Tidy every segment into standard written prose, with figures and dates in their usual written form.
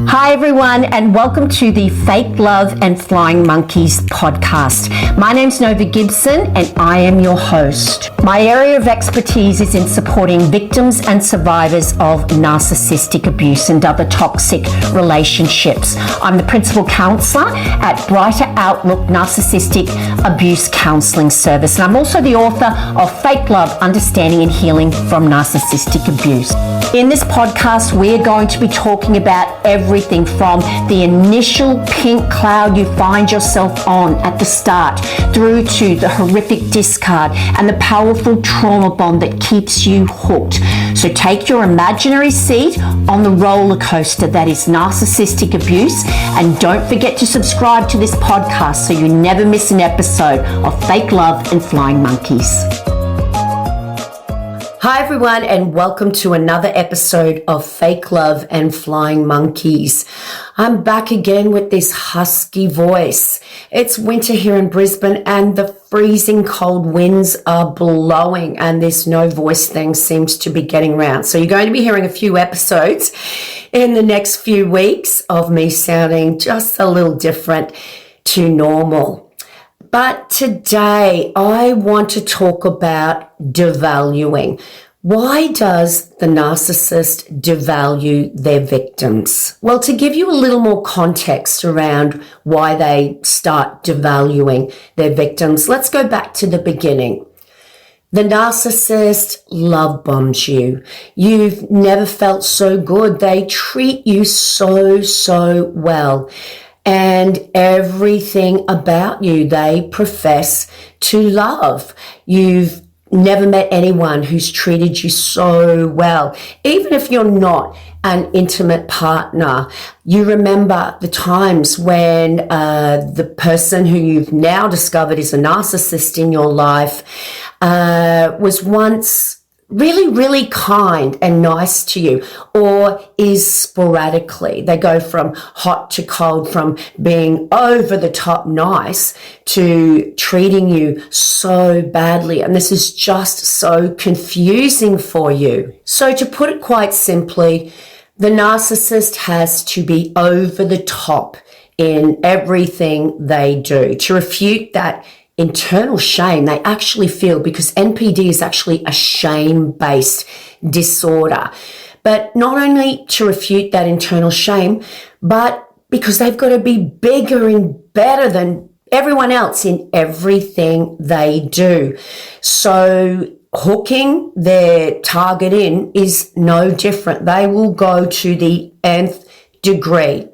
Hi everyone, and welcome to the Fake Love and Flying Monkeys podcast. My name's Nova Gibson and I am your host. My area of expertise is in supporting victims and survivors of narcissistic abuse and other toxic relationships. I'm the principal counsellor at Brighter Outlook Narcissistic Abuse Counselling Service, and I'm also the author of Fake Love, Understanding and Healing from Narcissistic Abuse. In this podcast, we're going to be talking about everything from the initial pink cloud you find yourself on at the start through to the horrific discard and the powerful trauma bond that keeps you hooked. So take your imaginary seat on the roller coaster that is narcissistic abuse, and don't forget to subscribe to this podcast so you never miss an episode of Fake Love and Flying Monkeys. Hi everyone, and welcome to another episode of Fake Love and Flying Monkeys. I'm back again with this husky voice. It's winter here in Brisbane and the freezing cold winds are blowing, and this no voice thing seems to be getting around. So you're going to be hearing a few episodes in the next few weeks of me sounding just a little different to normal. But today I want to talk about devaluing. Why does the narcissist devalue their victims? Well, to give you a little more context around why they start devaluing their victims, let's go back to the beginning. The narcissist love bombs you. You've never felt so good. They treat you so well. And everything about you they profess to love. You've never met anyone who's treated you so well. Even if you're not an intimate partner, you remember the times when the person who you've now discovered is a narcissist in your life was once really kind and nice to you, or is sporadically. They go from hot to cold, from being over the top nice to treating you so badly. And this is just so confusing for you. So to put it quite simply, the narcissist has to be over the top in everything they do. To refute that internal shame they actually feel, because NPD is actually a shame-based disorder. But not only to refute that internal shame, but because they've got to be bigger and better than everyone else in everything they do. So hooking their target in is no different. They will go to the nth degree.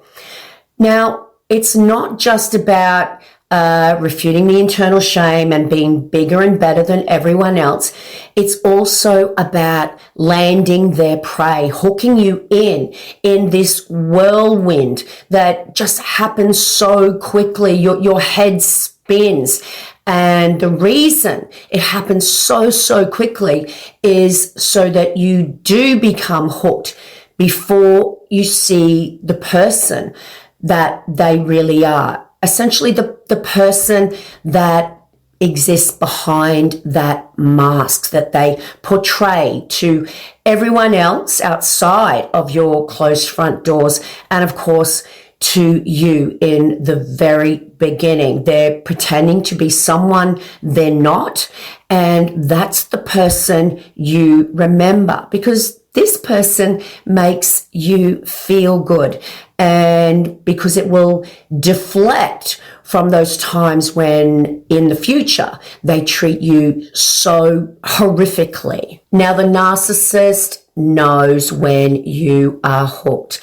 Now, it's not just about refuting the internal shame and being bigger and better than everyone else. It's also about landing their prey, hooking you in this whirlwind that just happens so quickly. Your head spins. And the reason it happens so quickly is so that you do become hooked before you see the person that they really are. Essentially the person that exists behind that mask that they portray to everyone else outside of your closed front doors, and of course to you in the very beginning. They're pretending to be someone they're not, and that's the person you remember, because this person makes you feel good, and because it will deflect from those times when in the future they treat you so horrifically. Now, the narcissist knows when you are hooked.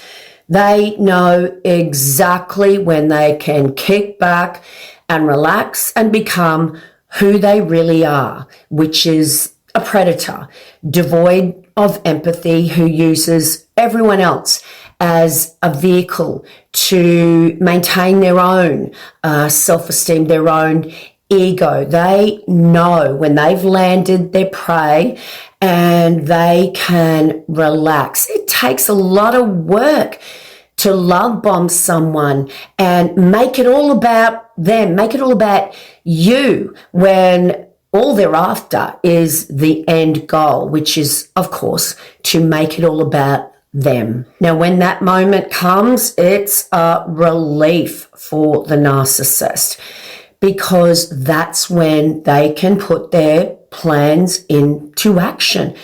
They know exactly when they can kick back and relax and become who they really are, which is a predator, devoid of empathy, who uses everyone else as a vehicle to maintain their own self-esteem, their own ego. They know when they've landed their prey and they can relax. It takes a lot of work to love bomb someone and make it all about them, make it all about you, when all they're after is the end goal, which is, of course, to make it all about them. Now, when that moment comes, it's a relief for the narcissist, because that's when they can put their plans into action,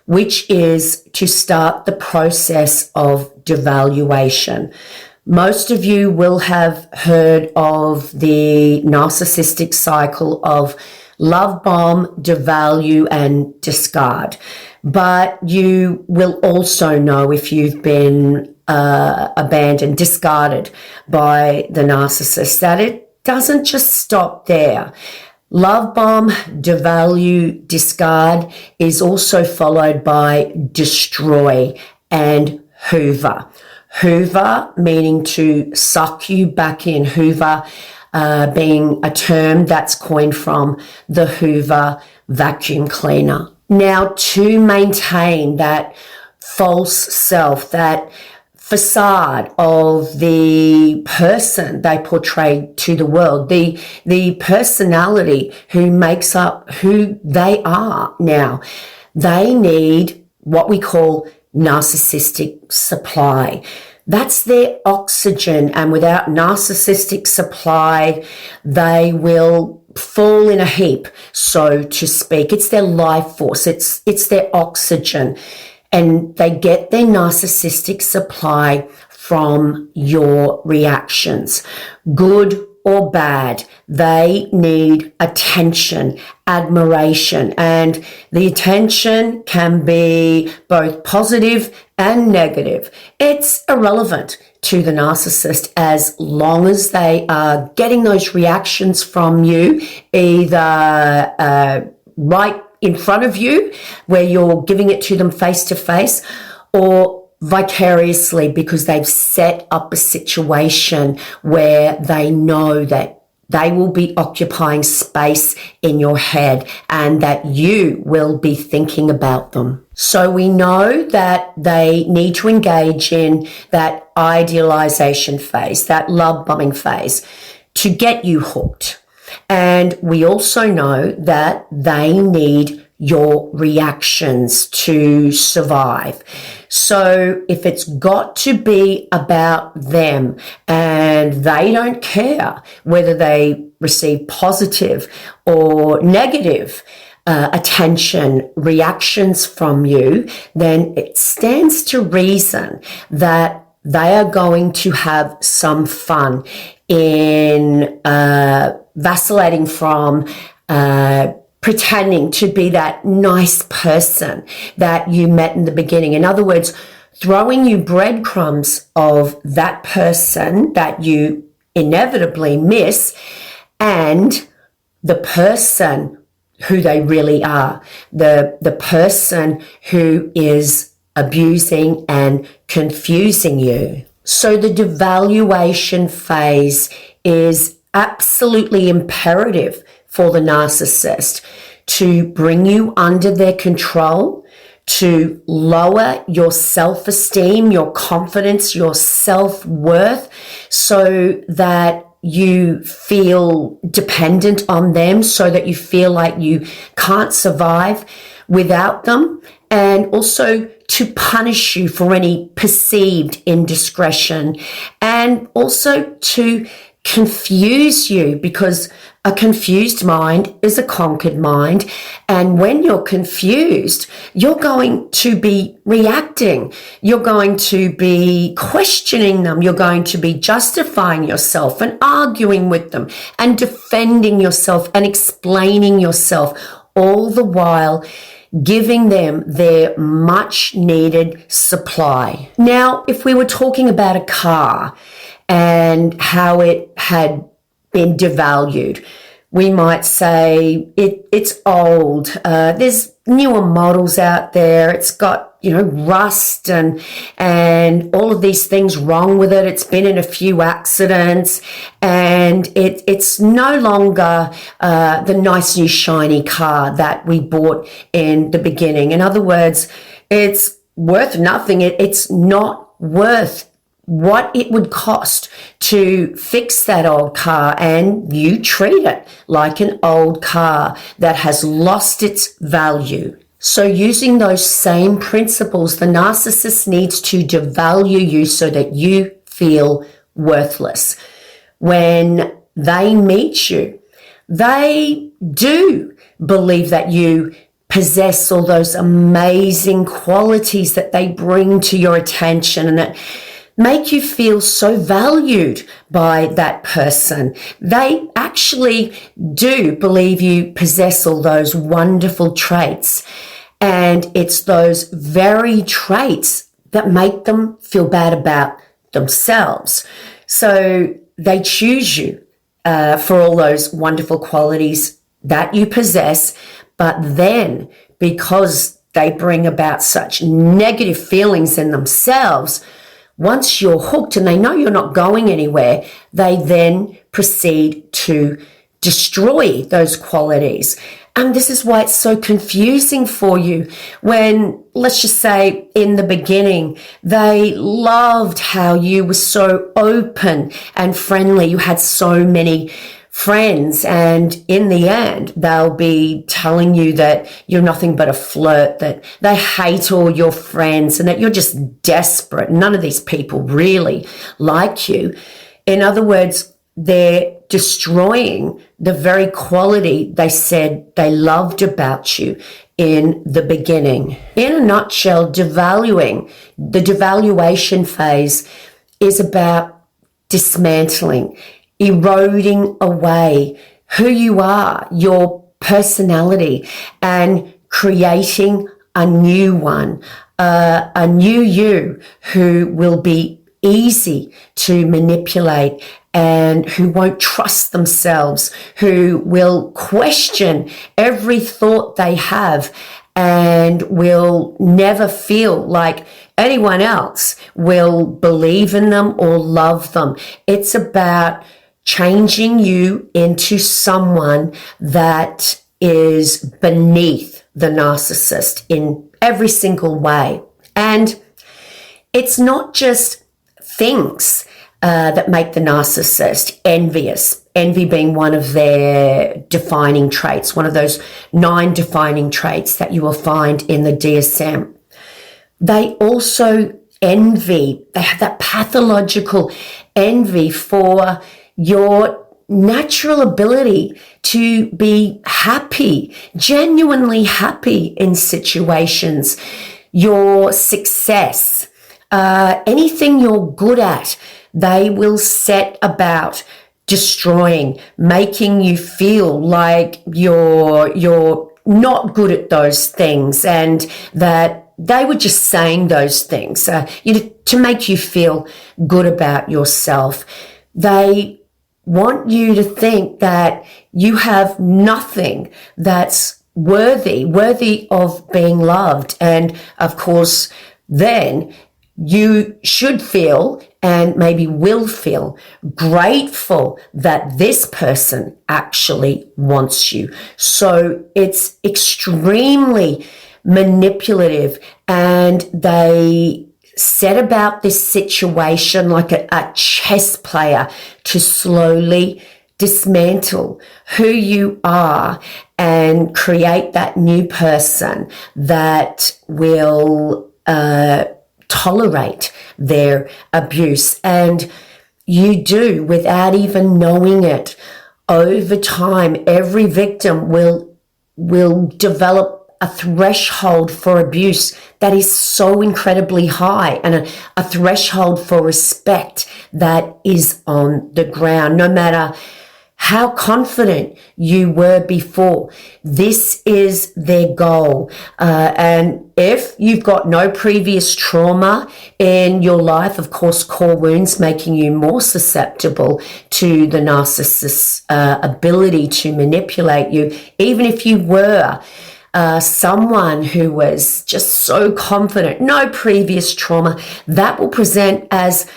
which is to start the process of devaluation. Most of you will have heard of the narcissistic cycle of love bomb, devalue, and discard. But you will also know, if you've been abandoned, discarded by the narcissist, that it doesn't just stop there. Love bomb, devalue, discard is also followed by destroy and hoover. Hoover meaning to suck you back in. Hoover being a term that's coined from the Hoover vacuum cleaner. Now, to maintain that false self, that facade of the person they portray to the world, the personality who makes up who they are now, they need what we call narcissistic supply. That's their oxygen, and without narcissistic supply, they will fall in a heap, so to speak. It's their life force. It's their oxygen. And they get their narcissistic supply from your reactions, good or bad. They need attention, admiration, and the attention can be both positive and negative. It's irrelevant to the narcissist as long as they are getting those reactions from you, either right in front of you, where you're giving it to them face to face, or vicariously, because they've set up a situation where they know that they will be occupying space in your head and that you will be thinking about them. So we know that they need to engage in that idealization phase, that love bombing phase, to get you hooked. And we also know that they need your reactions to survive. So if it's got to be about them and they don't care whether they receive positive or negative attention, reactions from you, then it stands to reason that they are going to have some fun in vacillating from pretending to be that nice person that you met in the beginning. In other words, throwing you breadcrumbs of that person that you inevitably miss and the person who they really are, the person who is abusing and confusing you. So the devaluation phase is absolutely imperative for the narcissist to bring you under their control, to lower your self-esteem, your confidence, your self-worth, so that you feel dependent on them, so that you feel like you can't survive without them, and also to punish you for any perceived indiscretion, and also to confuse you, because a confused mind is a conquered mind. And when you're confused, you're going to be reacting. You're going to be questioning them. You're going to be justifying yourself and arguing with them and defending yourself and explaining yourself, all the while giving them their much needed supply. Now, if we were talking about a car and how it had been devalued, we might say it's old. There's newer models out there. It's got, rust and all of these things wrong with it. It's been in a few accidents, and it's no longer the nice new shiny car that we bought in the beginning. In other words, it's worth nothing. It's not worth what it would cost to fix that old car, and you treat it like an old car that has lost its value. So using those same principles, the narcissist needs to devalue you so that you feel worthless. When they meet you, they do believe that you possess all those amazing qualities that they bring to your attention and that make you feel so valued by that person. They actually do believe you possess all those wonderful traits. And it's those very traits that make them feel bad about themselves. So they choose you for all those wonderful qualities that you possess. But then because they bring about such negative feelings in themselves, once you're hooked and they know you're not going anywhere, they then proceed to destroy those qualities. And this is why it's so confusing for you when, let's just say, in the beginning, they loved how you were so open and friendly. You had so many friends, and in the end, they'll be telling you that you're nothing but a flirt, that they hate all your friends, and that you're just desperate. None of these people really like you. In other words, they're destroying the very quality they said they loved about you in the beginning. In a nutshell, devaluing, the devaluation phase is about dismantling, eroding away who you are, your personality, and creating a new one, a new you who will be easy to manipulate and who won't trust themselves, who will question every thought they have and will never feel like anyone else will believe in them or love them. It's about changing you into someone that is beneath the narcissist in every single way. And it's not just things that make the narcissist envious, envy being one of their defining traits, one of those 9 defining traits that you will find in the DSM. They also envy, they have that pathological envy for your natural ability to be happy, genuinely happy in situations, your success, anything you're good at, they will set about destroying, making you feel like you're not good at those things and that they were just saying those things to make you feel good about yourself. They want you to think that you have nothing that's worthy of being loved. And of course, then you should feel and maybe will feel grateful that this person actually wants you. So it's extremely manipulative, and they set about this situation like a chess player to slowly dismantle who you are and create that new person that will tolerate their abuse. And you do, without even knowing it, over time, every victim will develop a threshold for abuse that is so incredibly high, and a threshold for respect that is on the ground. No matter how confident you were before, this is their goal. And if you've got no previous trauma in your life, of course, core wounds making you more susceptible to the narcissist's ability to manipulate you. Even if you were someone who was just so confident, no previous trauma, that will present as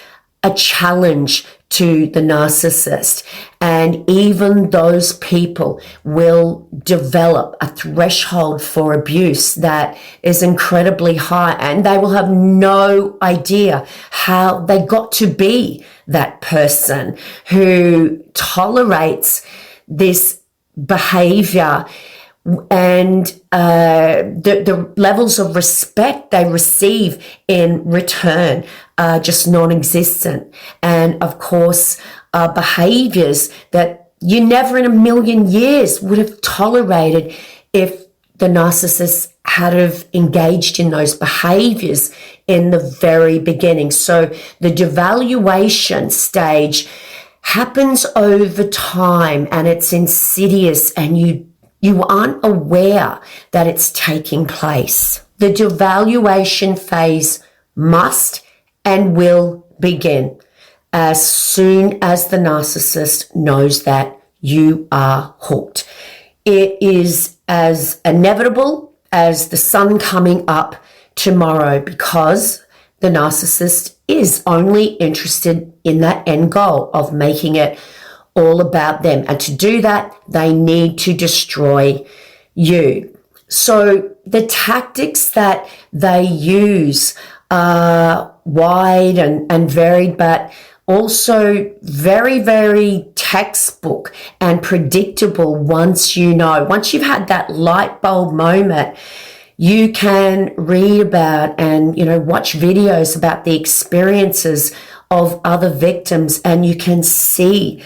a challenge to the narcissist. And even those people will develop a threshold for abuse that is incredibly high, and they will have no idea how they got to be that person who tolerates this behavior and the levels of respect they receive in return are just non-existent. And of course, behaviors that you never in a million years would have tolerated if the narcissist had have engaged in those behaviors in the very beginning. So the devaluation stage happens over time, and it's insidious, and you aren't aware that it's taking place. The devaluation phase must and will begin as soon as the narcissist knows that you are hooked. It is as inevitable as the sun coming up tomorrow, because the narcissist is only interested in that end goal of making it all about them. And to do that, they need to destroy you. So the tactics that they use are wide and varied, but also very, very textbook and predictable. Once you've had that light bulb moment, you can read about and, watch videos about the experiences of other victims, and you can see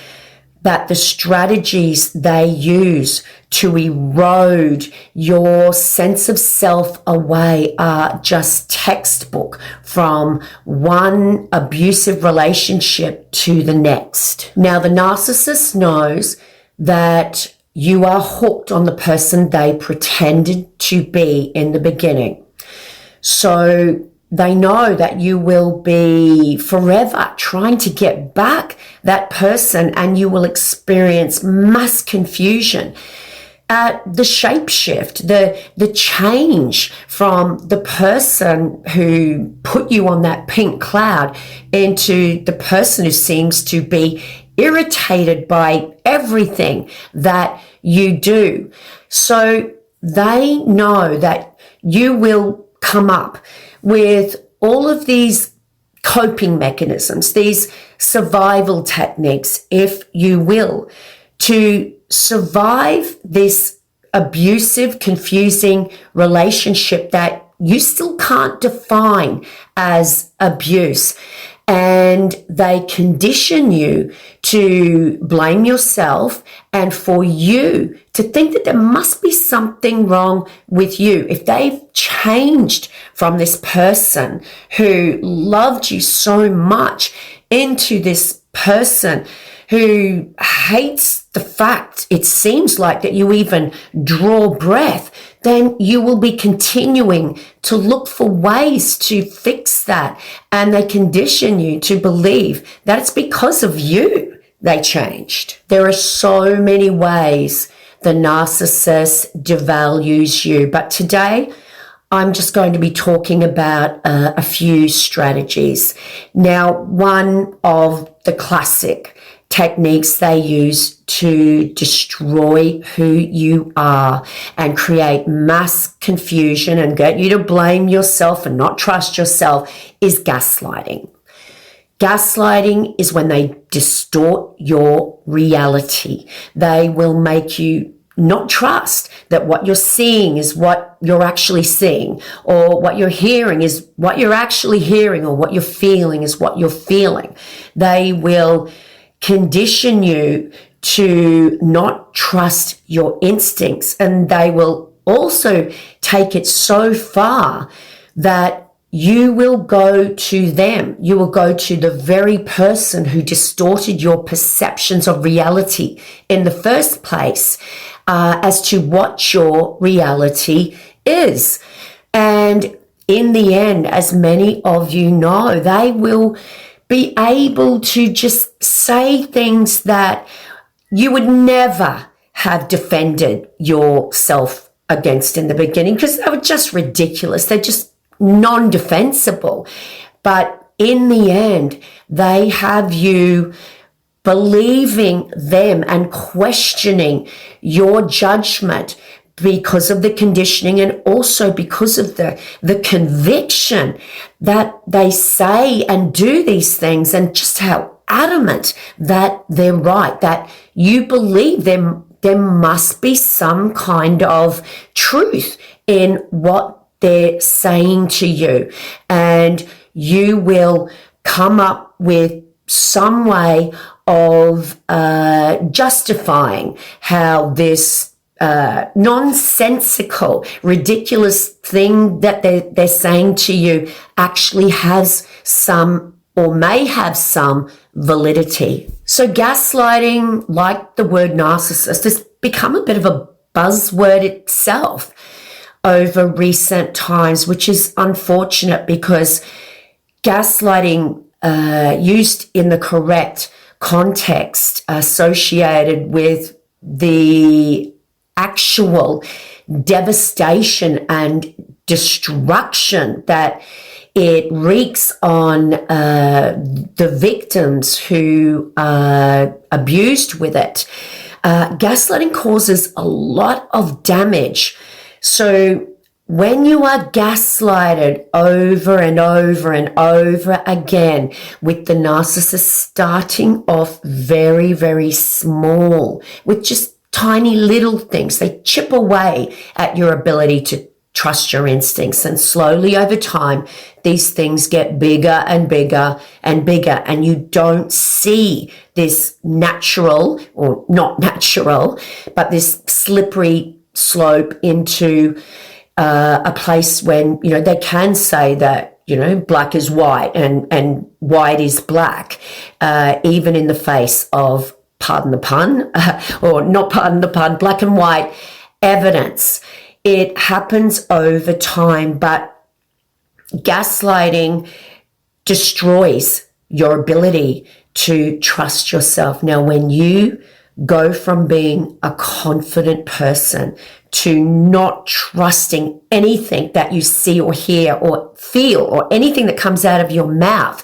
that the strategies they use to erode your sense of self away are just textbook, from one abusive relationship to the next. Now, the narcissist knows that you are hooked on the person they pretended to be in the beginning. So they know that you will be forever trying to get back that person, and you will experience mass confusion. The shapeshift, the change from the person who put you on that pink cloud into the person who seems to be irritated by everything that you do. So they know that you will come up with all of these coping mechanisms, these survival techniques, if you will, to survive this abusive, confusing relationship that you still can't define as abuse. And they condition you to blame yourself and for you to think that there must be something wrong with you. If they've changed from this person who loved you so much into this person who hates the fact, it seems like, that you even draw breath, then you will be continuing to look for ways to fix that. And they condition you to believe that it's because of you they changed. There are so many ways the narcissist devalues you. But today, I'm just going to be talking about a few strategies. Now, one of the classic techniques they use to destroy who you are and create mass confusion and get you to blame yourself and not trust yourself is gaslighting. Gaslighting is when they distort your reality. They will make you not trust that what you're seeing is what you're actually seeing, or what you're hearing is what you're actually hearing, or what you're feeling is what you're feeling. They will condition you to not trust your instincts, and they will also take it so far that you will go to them. You will go to the very person who distorted your perceptions of reality in the first place, as to what your reality is. And in the end, as many of you know, they will be able to just say things that you would never have defended yourself against in the beginning, because they were just ridiculous. They're just non-defensible. But in the end, they have you believing them and questioning your judgment because of the conditioning, and also because of the conviction that they say and do these things, and just how adamant that they're right, that you believe them there must be some kind of truth in what they're saying to you. And you will come up with some way of justifying how this nonsensical, ridiculous thing that they're saying to you actually has some or may have some validity. So gaslighting, like the word narcissist, has become a bit of a buzzword itself over recent times, which is unfortunate because gaslighting used in the correct context associated with the actual devastation and destruction that it wreaks on the victims who are abused with it. Gaslighting causes a lot of damage. So when you are gaslighted over and over and over again, with the narcissist starting off very, very small, with just tiny little things, they chip away at your ability to trust your instincts. And slowly over time, these things get bigger and bigger and bigger. And you don't see this natural, or not natural, but this slippery slope into a place when, you know, they can say that, you know, black is white and white is black, even in the face of, pardon the pun, or not pardon the pun, black and white evidence. It happens over time, but gaslighting destroys your ability to trust yourself. Now, when you go from being a confident person to not trusting anything that you see or hear or feel or anything that comes out of your mouth,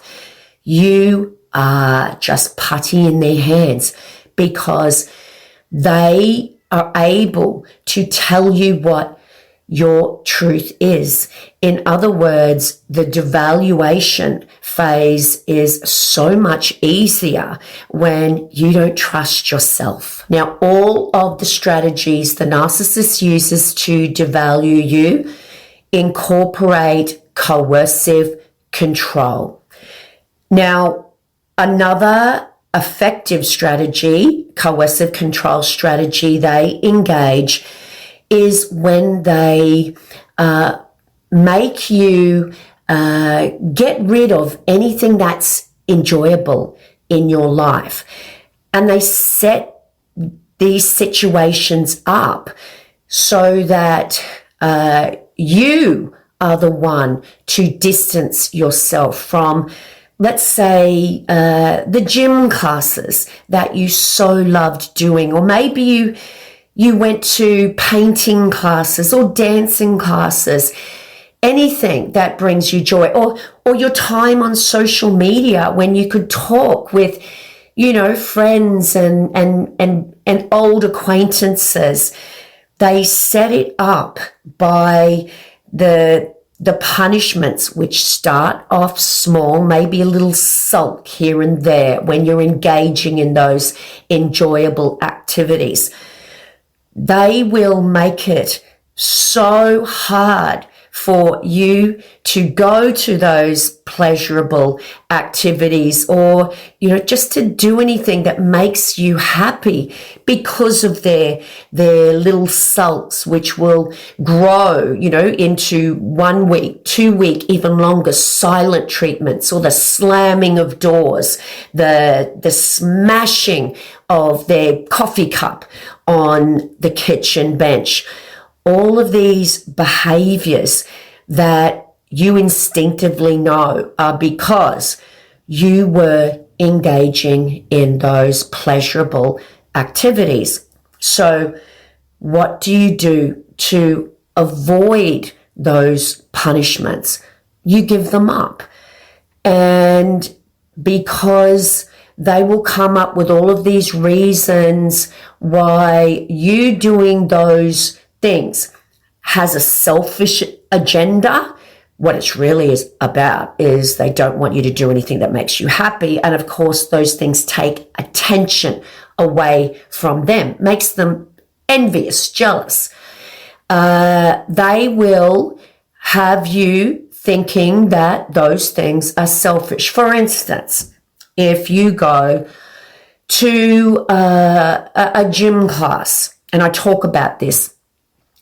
you are just putty in their hands, because they are able to tell you what your truth is. In other words, the devaluation phase is so much easier when you don't trust yourself. Now, all of the strategies the narcissist uses to devalue you incorporate coercive control. Now, another effective strategy, coercive control strategy they engage, is when they make you get rid of anything that's enjoyable in your life. And they set these situations up so that you are the one to distance yourself from, let's say, the gym classes that you so loved doing, or maybe you went to painting classes or dancing classes, anything that brings you joy, or your time on social media when you could talk with, you know, friends and old acquaintances. They set it up by the punishments, which start off small, maybe a little sulk here and there when you're engaging in those enjoyable activities. They will make it so hard for you to go to those pleasurable activities, or, you know, just to do anything that makes you happy, because of their little sulks, which will grow, you know, into 1 week, 2 week, even longer silent treatments, or the slamming of doors, the smashing of their coffee cup on the kitchen bench. All of these behaviors that you instinctively know are because you were engaging in those pleasurable activities. So what do you do to avoid those punishments? You give them up. And because they will come up with all of these reasons why you doing those things has a selfish agenda, what it's really is about is they don't want you to do anything that makes you happy. And of course, those things take attention away from them, makes them envious, jealous. They will have you thinking that those things are selfish. For instance, if you go to a gym class, and I talk about this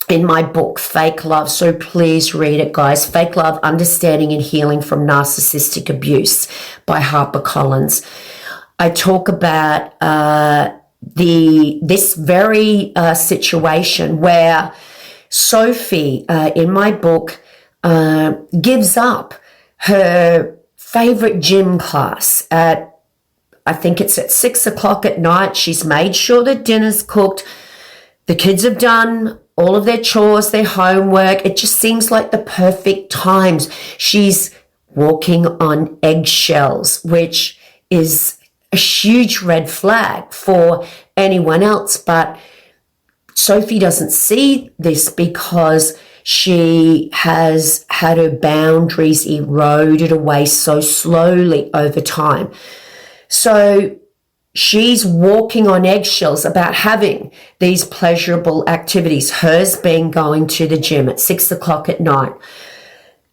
in my book, Fake Love, so please read it, guys. Fake Love, Understanding and Healing from Narcissistic Abuse by HarperCollins. I talk about this very situation where Sophie, in my book, gives up her favorite gym class I think it's at 6 o'clock at night. She's made sure the dinner's cooked. The kids have done all of their chores, their homework. It just seems like the perfect times. She's walking on eggshells, which is a huge red flag for anyone else. But Sophie doesn't see this because she has had her boundaries eroded away so slowly over time. So she's walking on eggshells about having these pleasurable activities, hers being going to the gym at 6 o'clock at night.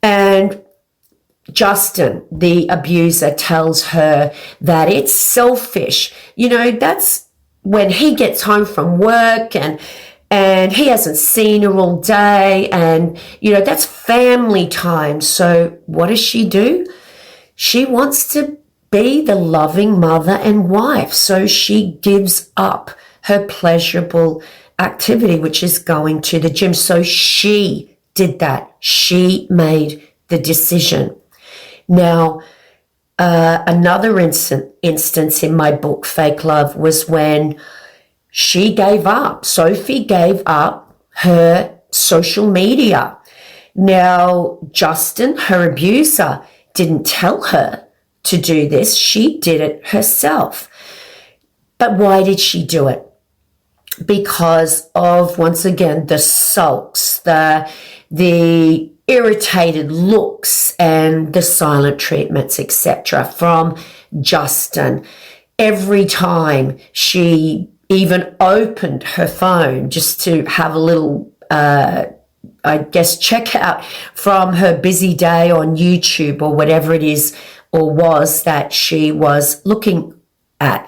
And Justin, the abuser, tells her that it's selfish. You know, that's when he gets home from work and he hasn't seen her all day, and, you know, that's family time. So what does she do? She wants to be the loving mother and wife. So she gives up her pleasurable activity, which is going to the gym. So she did that. She made the decision. Now, another instance in my book, Fake Love, was when she gave up. Sophie gave up her social media. Now, Justin, her abuser, didn't tell her to do this. She did it herself. But why did she do it? Because of, once again, the sulks, the irritated looks and the silent treatments, etc. from Justin. Every time she even opened her phone just to have a little, check out from her busy day on YouTube or whatever it is or was that she was looking at.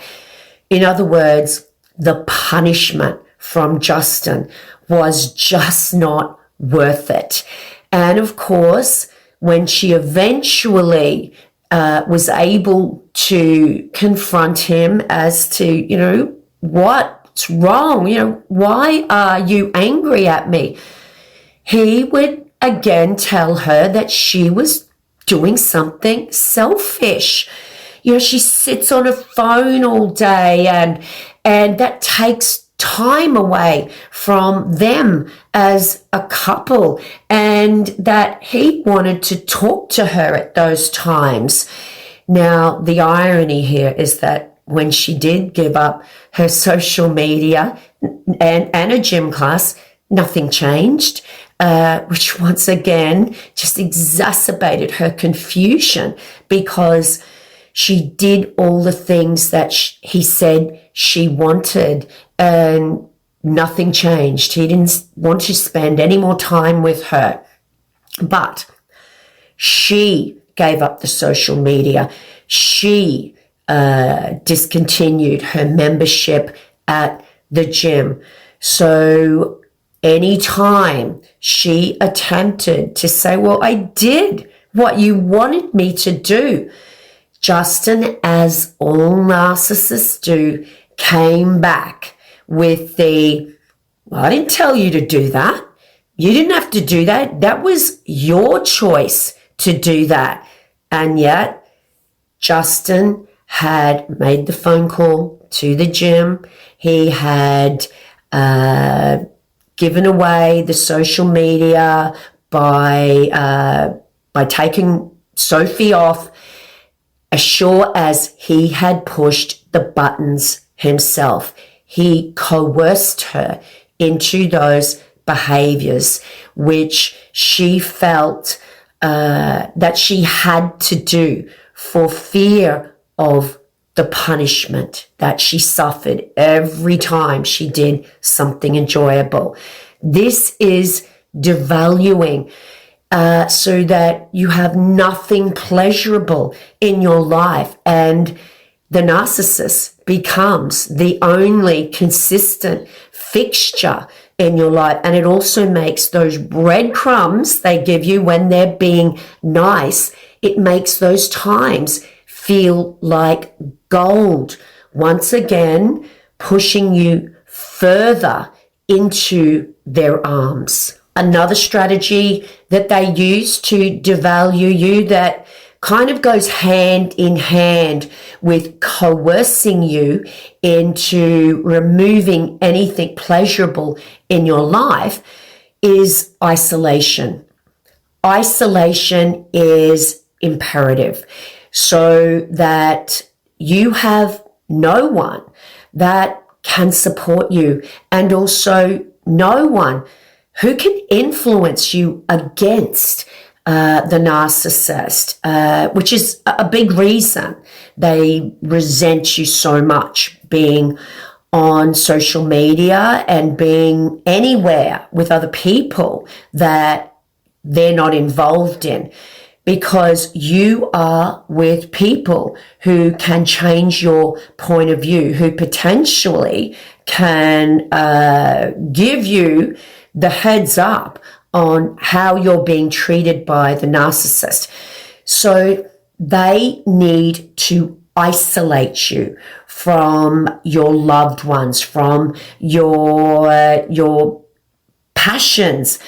In other words, the punishment from Justin was just not worth it. And of course, when she eventually was able to confront him as to, you know, what's wrong? You know, why are you angry at me? He would again tell her that she was doing something selfish. You know, she sits on a phone all day and that takes time away from them as a couple, and that he wanted to talk to her at those times. Now, the irony here is that when she did give up her social media and a gym class, nothing changed, which once again just exacerbated her confusion, because she did all the things that he said she wanted and nothing changed. He didn't want to spend any more time with her. But she gave up the social media. She discontinued her membership at the gym. So anytime she attempted to say, well, I did what you wanted me to do, Justin, as all narcissists do, came back with well, I didn't tell you to do that. You didn't have to do that. That was your choice to do that. And yet, Justin had made the phone call to the gym. He had given away the social media by taking Sophie off, as sure as he had pushed the buttons himself. He coerced her into those behaviors, which she felt that she had to do for fear of the punishment that she suffered every time she did something enjoyable. This is devaluing, so that you have nothing pleasurable in your life, and the narcissist becomes the only consistent fixture in your life. And it also makes those breadcrumbs they give you when they're being nice, it makes those times feel like gold. Once again, pushing you further into their arms. Another strategy that they use to devalue you that kind of goes hand in hand with coercing you into removing anything pleasurable in your life is isolation. Isolation is imperative so that you have no one that can support you, and also no one who can influence you against the narcissist, which is a big reason they resent you so much, being on social media and being anywhere with other people that they're not involved in, because you are with people who can change your point of view, who potentially can give you the heads up on how you're being treated by the narcissist. So they need to isolate you from your loved ones, from your passions,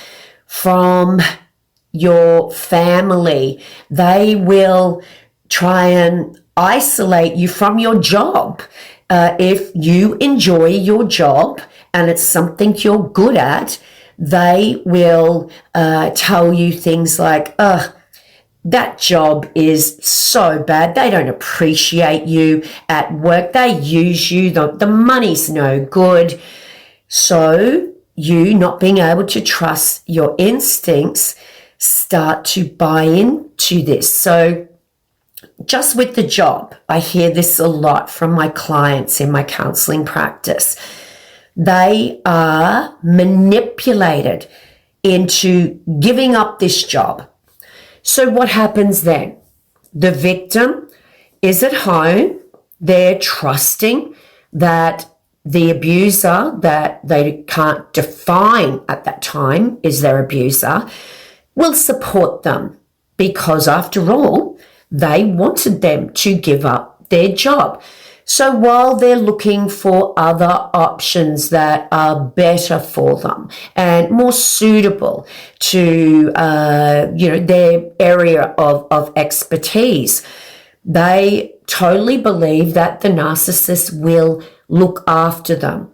from your family. They will try and isolate you from your job. If you enjoy your job and it's something you're good at, they will tell you things like, that job is so bad. They don't appreciate you at work. They use you. The money's no good. So you not being able to trust your instincts start to buy into this. So just with the job, I hear this a lot from my clients in my counseling practice. They are manipulated into giving up this job. So what happens then? The victim is at home. They're trusting that the abuser that they can't define at that time is their abuser will support them, because after all, they wanted them to give up their job. So while they're looking for other options that are better for them and more suitable to their area of expertise, they totally believe that the narcissist will look after them.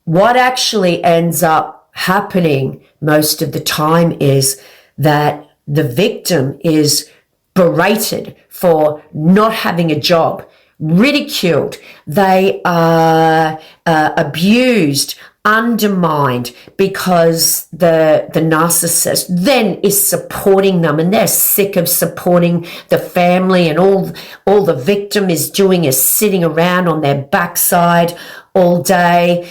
What actually ends up happening most of the time is that the victim is berated for not having a job, ridiculed. They are abused, undermined, because the narcissist then is supporting them, and they're sick of supporting the family, and all the victim is doing is sitting around on their backside all day.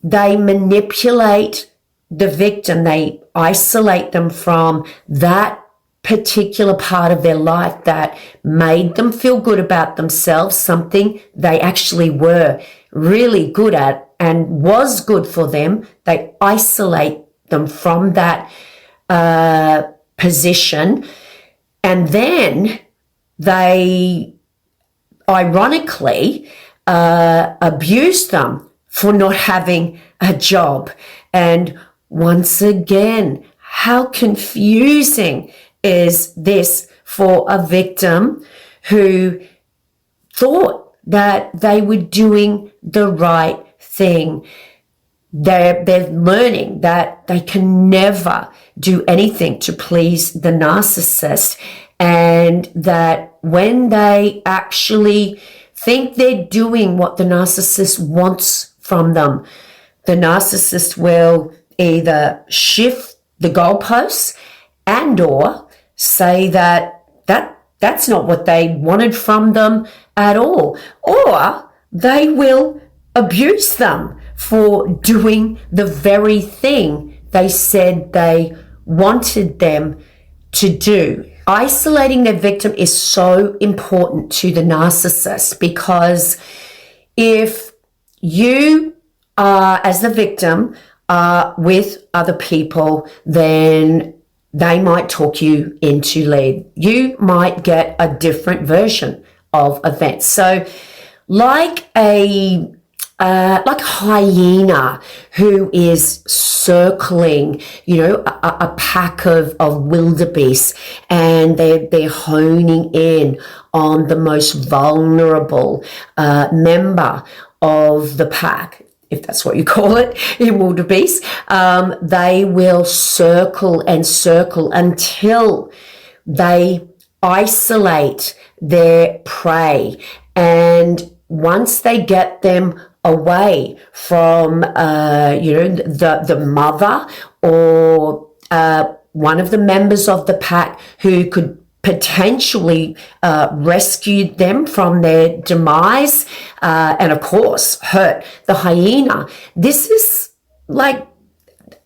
They manipulate the victim. They isolate them from that particular part of their life that made them feel good about themselves, something they actually were really good at and was good for them. They isolate them from that position, and then they ironically abuse them for not having a job. And once again, how confusing is this for a victim who thought that they were doing the right thing? They're learning that they can never do anything to please the narcissist, and that when they actually think they're doing what the narcissist wants from them, the narcissist will either shift the goalposts and or say that's not what they wanted from them at all, or they will abuse them for doing the very thing they said they wanted them to do. Isolating their victim is so important to the narcissist, because if you are, as the victim, are with other people, then they might talk you into lead. You might get a different version of events. So like a hyena who is circling, a pack of wildebeest, and they're honing in on the most vulnerable member of the pack, if that's what you call it, in wildebeest. They will circle and circle until they isolate their prey. And once they get them away from, the mother or one of the members of the pack who could potentially rescue them from their demise, and of course hurt the hyena. This is like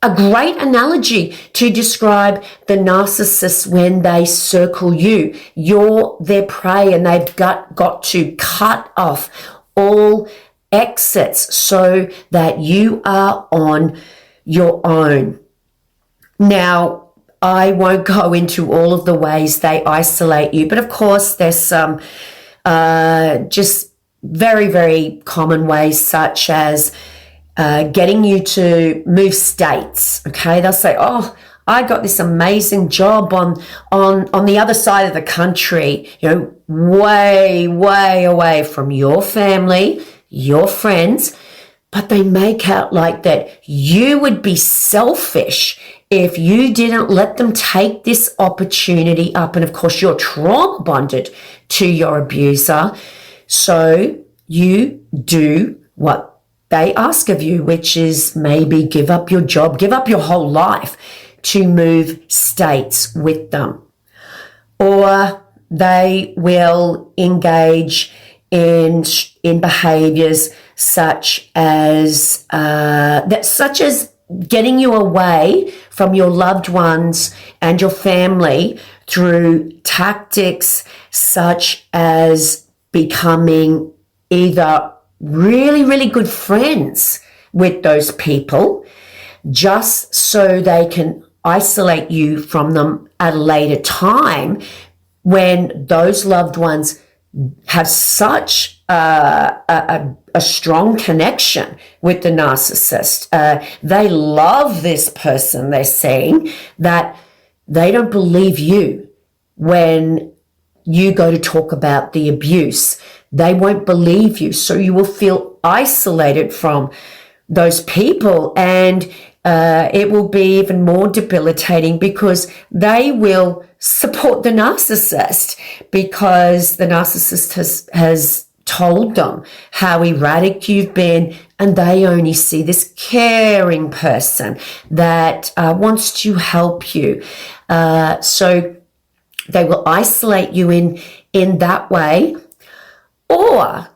a great analogy to describe the narcissist when they circle you. You're their prey, and they've got to cut off all exits so that you are on your own. Now, I won't go into all of the ways they isolate you, but of course there's some just very, very common ways, such as getting you to move states. Okay, they'll say, "Oh, I got this amazing job on the other side of the country, way, way away from your family, your friends," but they make out like that you would be selfish if you didn't let them take this opportunity up. And of course, you're trauma bonded to your abuser. So you do what they ask of you, which is maybe give up your job, give up your whole life to move states with them. Or they will engage in behaviors such as getting you away from your loved ones and your family through tactics such as becoming either really, really good friends with those people, just so they can isolate you from them at a later time when those loved ones have such a strong connection with the narcissist. They love this person they're seeing, that they don't believe you when you go to talk about the abuse. They won't believe you. So you will feel isolated from those people, and it will be even more debilitating because they will support the narcissist, because the narcissist has told them how erratic you've been, and they only see this caring person that wants to help you. So they will isolate you in that way. Or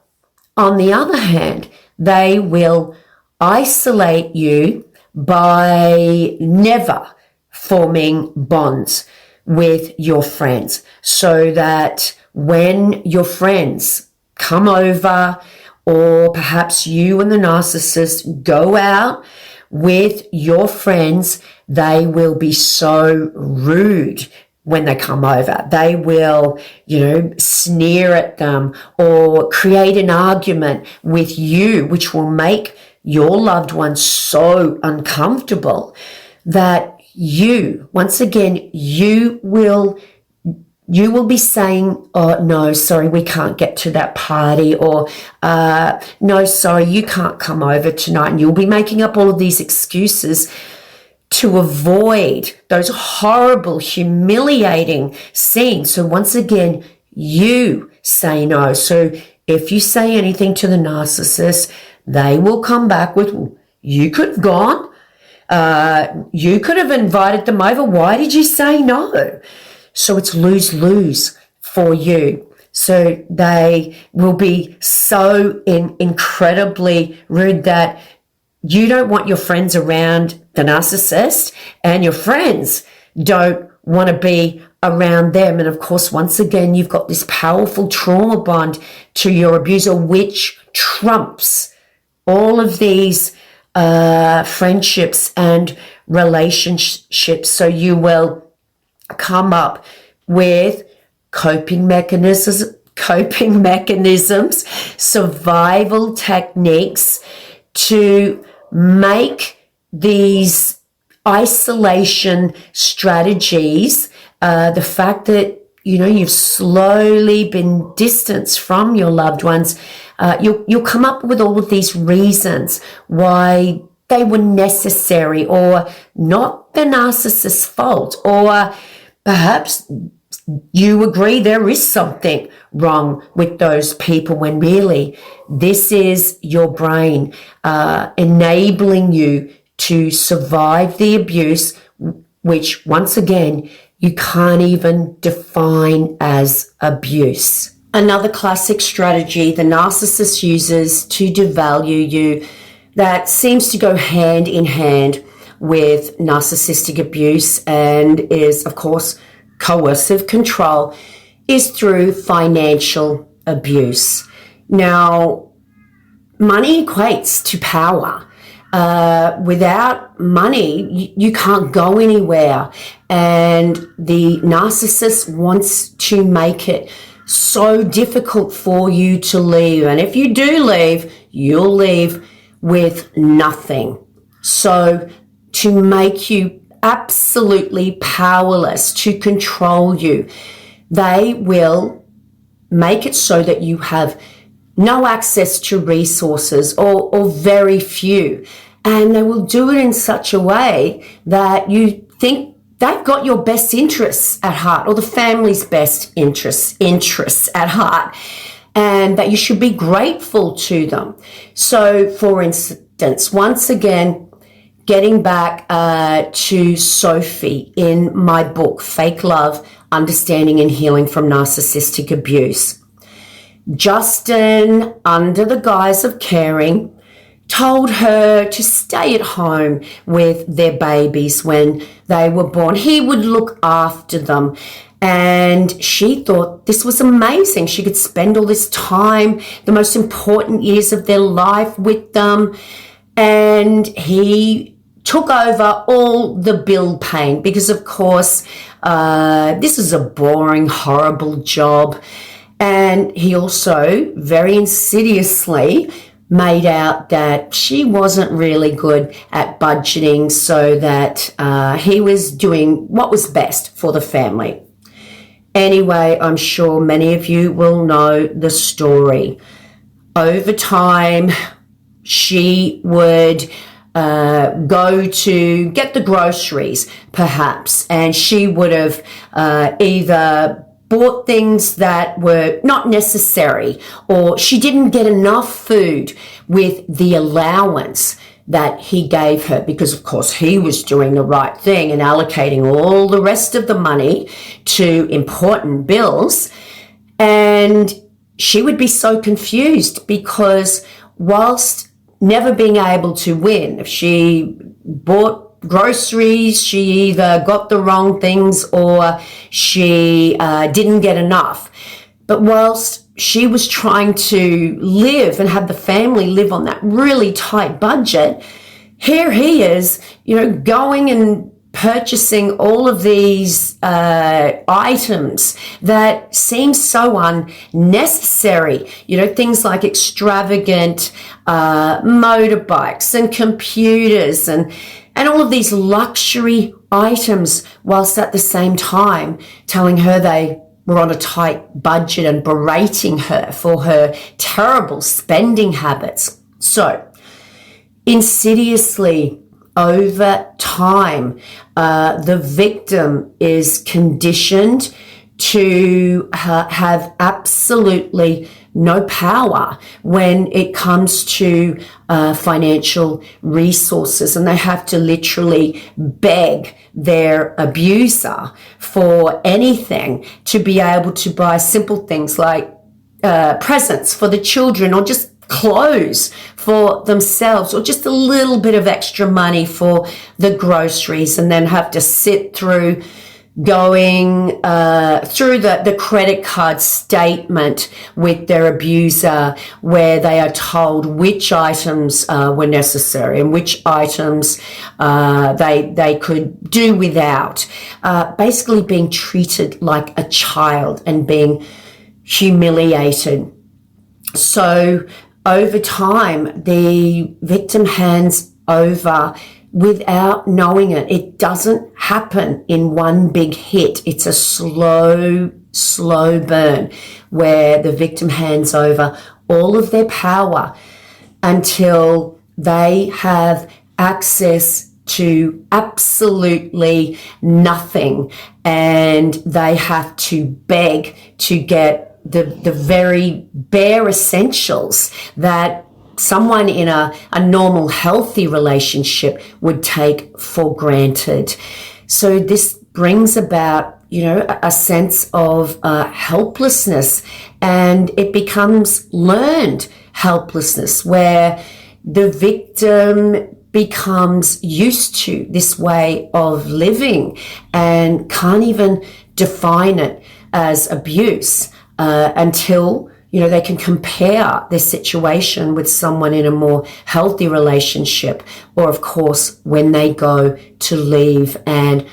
on the other hand, they will isolate you by never forming bonds with your friends, so that when your friends come over, or perhaps you and the narcissist go out with your friends, they will be so rude when they come over. They will, sneer at them or create an argument with you, which will make your loved one so uncomfortable that you will be saying, "Oh, no, sorry, we can't get to that party," or "No, sorry, you can't come over tonight." And you'll be making up all of these excuses to avoid those horrible, humiliating scenes. So once again, you say no. So if you say anything to the narcissist, they will come back with, "You could have gone. You could have invited them over. Why did you say no? So it's lose-lose for you. So they will be so incredibly rude that you don't want your friends around the narcissist, and your friends don't want to be around them. And of course, once again, you've got this powerful trauma bond to your abuser, which trumps all of these friendships and relationships. So you will come up with coping mechanisms, survival techniques to make these isolation strategies, the fact that, you've slowly been distanced from your loved ones, you'll come up with all of these reasons why they were necessary or not the narcissist's fault, or perhaps you agree there is something wrong with those people when really this is your brain enabling you to survive the abuse, which once again, you can't even define as abuse. Another classic strategy the narcissist uses to devalue you that seems to go hand in hand with narcissistic abuse and is, of course, coercive control is through financial abuse. Now, money equates to power. Without money, you can't go anywhere. And the narcissist wants to make it so difficult for you to leave. And if you do leave, you'll leave with nothing. So to make you absolutely powerless, to control you, they will make it so that you have no access to resources or very few. And they will do it in such a way that you think they've got your best interests at heart, or the family's best interests at heart, and that you should be grateful to them. So, for instance, once again, getting back to Sophie in my book, Fake Love, Understanding and Healing from Narcissistic Abuse. Justin, under the guise of caring, told her to stay at home with their babies when they were born. He would look after them. And she thought this was amazing. She could spend all this time, the most important years of their life with them. And he took over all the bill paying because, of course, this is a boring, horrible job. And he also very insidiously made out that she wasn't really good at budgeting, so that he was doing what was best for the family. Anyway, I'm sure many of you will know the story. Over time, she would go to get the groceries, perhaps, and she would have either bought things that were not necessary, or she didn't get enough food with the allowance that he gave her, because of course he was doing the right thing and allocating all the rest of the money to important bills. And she would be so confused because whilst never being able to win, if she bought groceries, she either got the wrong things or she didn't get enough. But whilst she was trying to live and have the family live on that really tight budget, here he is, going and purchasing all of these items that seem so unnecessary, things like extravagant motorbikes and computers and all of these luxury items, whilst at the same time telling her they were on a tight budget and berating her for her terrible spending habits. So, insidiously, over time, the victim is conditioned to have absolutely no power when it comes to financial resources, and they have to literally beg their abuser for anything to be able to buy simple things like presents for the children, or just clothes for themselves, or just a little bit of extra money for the groceries, and then have to sit through going through the credit card statement with their abuser, where they are told which items were necessary and which items they could do without, basically being treated like a child and being humiliated. So over time, the victim hands over without knowing it. It doesn't happen in one big hit. It's a slow burn where the victim hands over all of their power until they have access to absolutely nothing, and they have to beg to get the very bare essentials that someone in a normal, healthy relationship would take for granted. So this brings about, a sense of helplessness, and it becomes learned helplessness, where the victim becomes used to this way of living and can't even define it as abuse until they can compare their situation with someone in a more healthy relationship, or of course when they go to leave and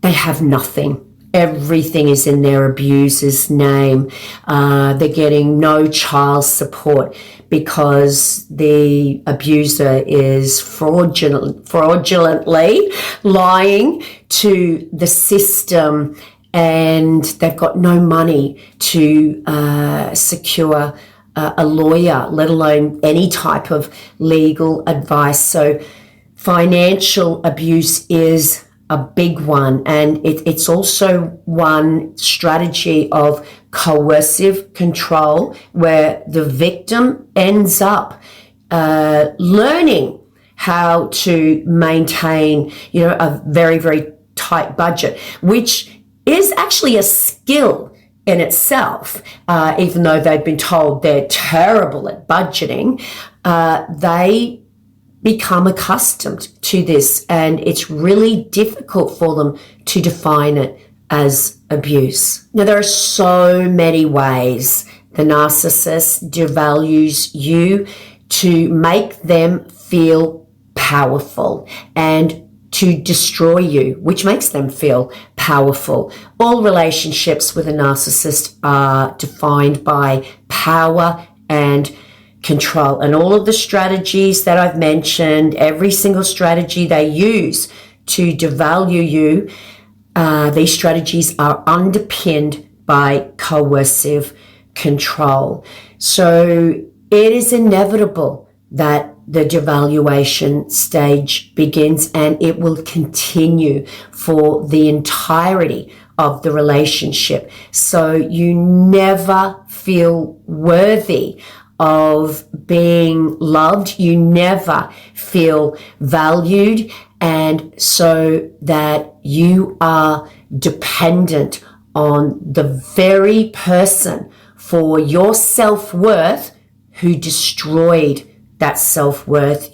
they have nothing. Everything is in their abuser's name. They're getting no child support because the abuser is fraudulently lying to the system, and they've got no money to secure a lawyer, let alone any type of legal advice. So financial abuse is a big one, and it's also one strategy of coercive control, where the victim ends up learning how to maintain, a very, very tight budget, which is actually a skill in itself. Even though they've been told they're terrible at budgeting, they become accustomed to this, and it's really difficult for them to define it as abuse. Now, there are so many ways the narcissist devalues you to make them feel powerful and to destroy you, which makes them feel powerful. All relationships with a narcissist are defined by power and control. And all of the strategies that I've mentioned, every single strategy they use to devalue you, these strategies are underpinned by coercive control. So it is inevitable that the devaluation stage begins, and it will continue for the entirety of the relationship. So you never feel worthy of being loved. You never feel valued, and so that you are dependent on the very person for your self-worth who destroyed that self-worth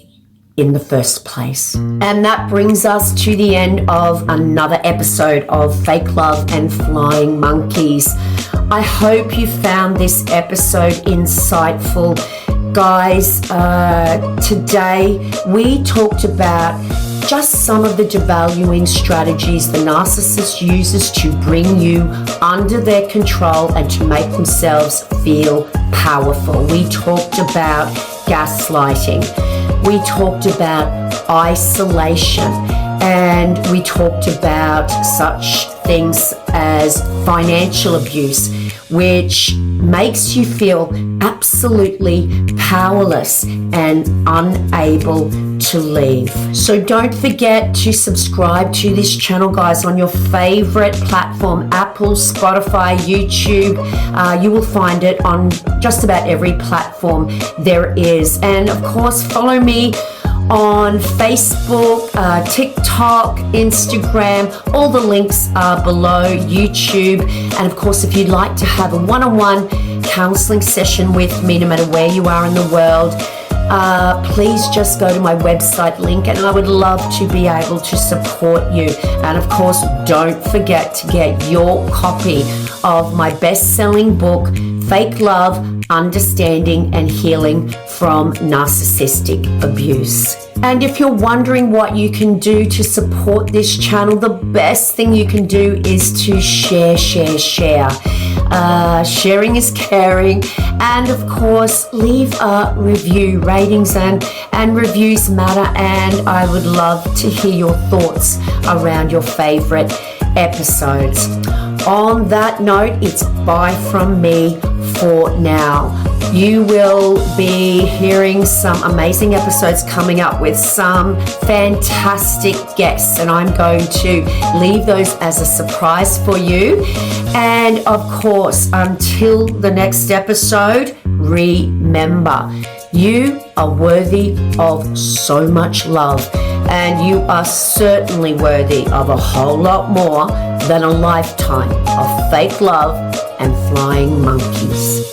in the first place. And that brings us to the end of another episode of Fake Love and Flying Monkeys. I hope you found this episode insightful. Guys, today we talked about just some of the devaluing strategies the narcissist uses to bring you under their control and to make themselves feel powerful. We talked about gaslighting. We talked about isolation, and we talked about such things as financial abuse, which makes you feel absolutely powerless and unable to leave. So don't forget to subscribe to this channel, guys, on your favorite platform, Apple, Spotify, YouTube. You will find it on just about every platform there is. And of course, follow me on Facebook, TikTok, Instagram. All the links are below, YouTube. And of course, if you'd like to have a one-on-one counseling session with me, no matter where you are in the world, please just go to my website link, and I would love to be able to support you. And of course, don't forget to get your copy of my best-selling book, Fake Love, Understanding and Healing from Narcissistic Abuse. And if you're wondering what you can do to support this channel, the best thing you can do is to share. Sharing is caring. And of course, leave a review. Ratings and reviews matter, and I would love to hear your thoughts around your favorite episodes. On that note, it's bye from me for now. You will be hearing some amazing episodes coming up with some fantastic guests, and I'm going to leave those as a surprise for you. And of course, until the next episode, remember, you are worthy of so much love, and you are certainly worthy of a whole lot more than a lifetime of fake love and flying monkeys.